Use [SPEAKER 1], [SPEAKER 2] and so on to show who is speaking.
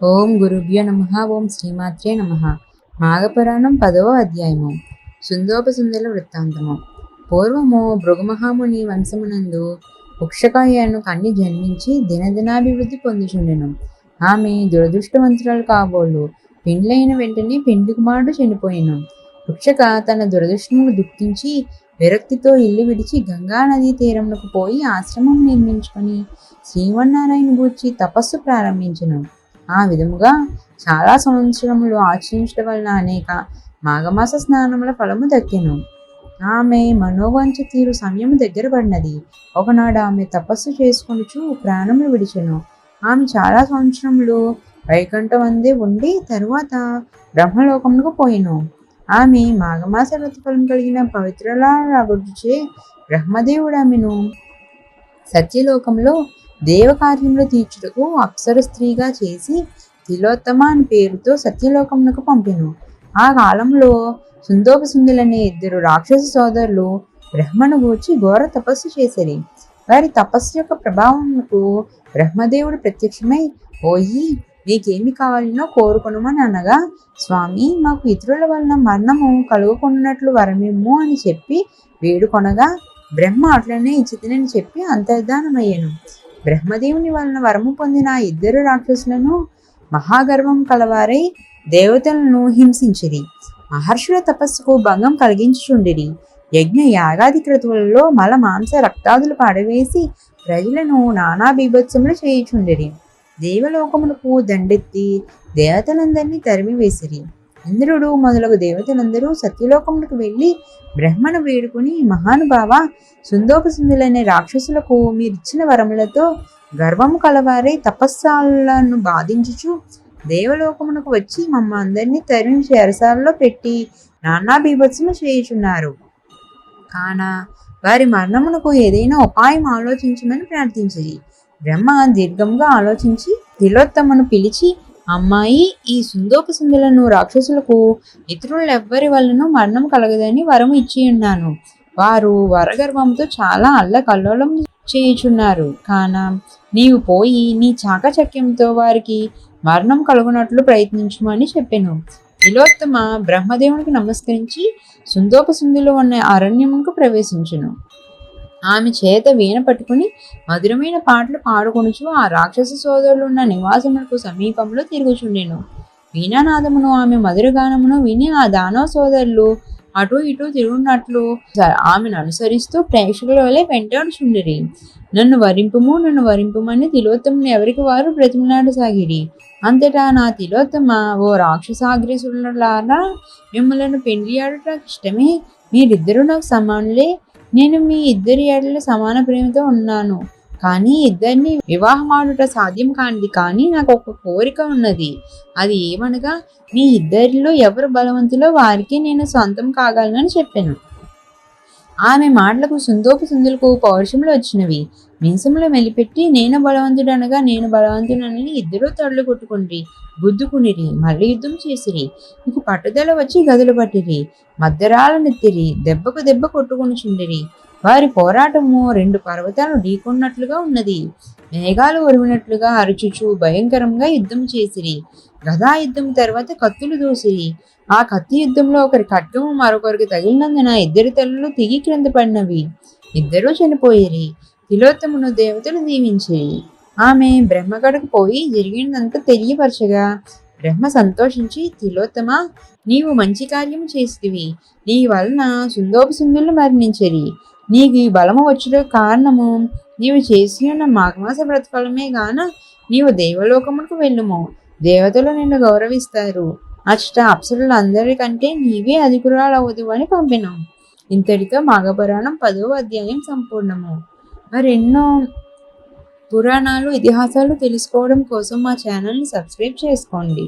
[SPEAKER 1] ఓం గురుభ్యో నమః. ఓం శ్రీమాత్రే నమః. మాఘపురాణం 10వ అధ్యాయము. సుందోపసుందల వృత్తాంతము. పూర్వము భృగుమహాముని వంశమునందు ఉక్షకాయను కన్ని జన్మించి దినదినాభివృద్ధి పొందుచుండెను. ఆమె దురదృష్టవంతురాలు కాబోలు పెండ్లైన వెంటనే పెండ్లి కుమారుడు చనిపోయెను. వృక్షక తన దురదృష్టమును దుఃఖించి విరక్తితో ఇల్లు విడిచి గంగానదీ తీరమునకు పోయి ఆశ్రమం నిర్మించుకొని శ్రీమన్నారాయణ గూర్చి తపస్సు ప్రారంభించెను. ఆ విధముగా చాలా సంవత్సరములు ఆచరించడం వలన అనేక మాఘమాస స్నానముల ఫలము దక్కెను. ఆమె మనోవాంఛ తీరు సమయము దగ్గర పడినది. ఒకనాడు ఆమె తపస్సు చేసుకొనుచు ప్రాణములు విడిచెను. ఆమె చాలా సంవత్సరములు వైకుంఠమందే ఉండి తరువాత బ్రహ్మలోకమునకు పోయెను. ఆమె మాఘమాస వ్రతఫలం కలిగిన పవిత్రురాలగుటచే బ్రహ్మదేవుడు ఆమెను సత్యలోకంలో దేవకార్యములు తీర్చుటకు అప్సర స్త్రీగా చేసి తిలోత్తమ అని పేరుతో సత్యలోకమునకు పంపెను. ఆ కాలంలో సుందోపసుందులనే 2 రాక్షస సోదరులు బ్రహ్మను గూర్చి ఘోర తపస్సు చేసిరి. వారి తపస్సు యొక్క ప్రభావమునకు బ్రహ్మదేవుడు ప్రత్యక్షమై, ఓయి నీకేమి కావాలనో కోరుకొనుమని అనగా, స్వామి మాకు ఇతరుల వలన మరణము కలుగుకున్నట్లు వరమిమ్ము అని చెప్పి వేడుకొనగా, బ్రహ్మ అట్లనే ఇచ్చితినని చెప్పి అంతర్ధానమయ్యను. బ్రహ్మదేవుని వలన వరము పొందిన 2 రాక్షసులను మహాగర్వం కలవారై దేవతలను హింసించిరి. మహర్షుల తపస్సుకు భంగం కలిగించుచుండిరి. యజ్ఞ యాగాది క్రతువులలో మల మాంస రక్తాదులు పాడవేసి ప్రజలను నానా బీభత్సములు చేయుచుండిరి. దేవలోకమునకు దండెత్తి దేవతలందరినీ తరిమివేసిరి. ఇంద్రుడు మొదలగు దేవతలందరూ సత్యలోకములకు వెళ్ళి బ్రహ్మను వేడుకుని, మహానుభావ, సుందోపసుందులనే రాక్షసులకు మీరిచ్చిన వరములతో గర్వము కలవారై తపస్సాలను బాధించుచు దేవలోకమునకు వచ్చి మమ్మ అందరినీ తరిమి చెరసాలలో పెట్టి నానా బీభత్సము చేయుచున్నారు. కాన వారి మరణమునకు ఏదైనా ఉపాయం ఆలోచించమని ప్రార్థించింది. బ్రహ్మ దీర్ఘంగా ఆలోచించి తిలోత్తమను పిలిచి, అమ్మాయి, ఈ సుందోపసుందులను రాక్షసులకు ఇతరులెవ్వరి వలన మరణం కలగదని వరము ఇచ్చి ఉన్నాను. వారు వరగర్వంతో చాలా అల్లకల్లోలం చేయుచున్నారు. కాన నీవు పోయి నీ చాకచక్యంతో వారికి మరణం కలుగునట్లు ప్రయత్నించుమని చెప్పెను. తిలోత్తమ బ్రహ్మదేవునికి నమస్కరించి సుందోపసుందులు ఉన్న అరణ్యమునకు ప్రవేశించెను. ఆమె చేత వీణ పట్టుకుని మధురమైన పాటలు పాడుకొనుచు ఆ రాక్షస సోదరులు ఉన్న నివాసములకు సమీపంలో తిరుగుచుండెను. వీణానాదమును ఆమె మధురగానమును విని ఆ దానవ సోదరులు అటు ఇటు తిరుగునట్లు ఆమెను అనుసరిస్తూ ప్రేక్షకుల వలె వెంటాడుచుండిరి. నన్ను వరింపుమని తిలోత్తముని ఎవరికి వారు బ్రతిమలాడసాగిరి. అంతటా నా తిలోత్తమ, ఓ రాక్షసాగ్రసులారా, మిమ్మలను పెండ్లియాడుట ఇష్టమే. మీరిద్దరూ నాకు సమానులే. నేను మీ ఇద్దరి ఏళ్ల సమాన ప్రేమతో ఉన్నాను. కానీ ఇద్దరిని వివాహమాడుట సాధ్యం కానిది. కానీ నాకు ఒక కోరిక ఉన్నది. అది ఏమనగా, మీ ఇద్దరిలో ఎవరు బలవంతులో వారికి నేను సొంతం కాగలనని చెప్పాను. ఆమె మాటలకు సుందోపసుందులకు పౌరుషములు వచ్చినవి. మీసములు మెలిపెట్టి, నేను బలవంతుడనగా నేను బలవంతుడనని ఇద్దరూ తొడలు కొట్టుకుండ్రి, గుద్దుకునిరి, మళ్ళీ యుద్ధం చేసిరి. మీకు పట్టుదల వచ్చి గదులు పట్టిరి, మద్దరాలనెత్తిరి, దెబ్బకు దెబ్బ కొట్టుకుని చుండిరి. వారి పోరాటము 2 పర్వతాలు ఢీకొన్నట్లుగా ఉన్నది. మేఘాలు ఉరిమినట్లుగా అరుచుచు భయంకరంగా యుద్ధం చేసిరి. గదా యుద్ధం తర్వాత కత్తులు దూసిరి. ఆ కత్తి యుద్ధంలో ఒకరి ఖడ్గము మరొకరికి తగిలినందున 2 తలలు తిగి క్రింద పడినవి. ఇద్దరూ చనిపోయిరి. తిలోత్తమును దేవతలు దీవించిరి. ఆమె బ్రహ్మగడకు పోయి జరిగినదంతా తెలియపరచగా బ్రహ్మ సంతోషించి, తిలోత్తమ, నీవు మంచి కార్యము చేసితివి. నీ వలన సుందోపసుందులు మరణించిరి. నీకు ఈ బలము వచ్చుట కారణము నీవు చేసి ఉన్న మాఘమాస వ్రతఫలమే గాన నీవు దేవలోకమునకు వెళ్ళుము. దేవతలు నిన్ను గౌరవిస్తారు. అచ్చట అప్సరులు అందరికంటే నీవే అధికురాలవదు అని పంపినాం. ఇంతటితో మాఘపురాణం 10వ అధ్యాయం సంపూర్ణము. మరెన్నో పురాణాలు, ఇతిహాసాలు తెలుసుకోవడం కోసం మా ఛానల్ని సబ్స్క్రైబ్ చేసుకోండి.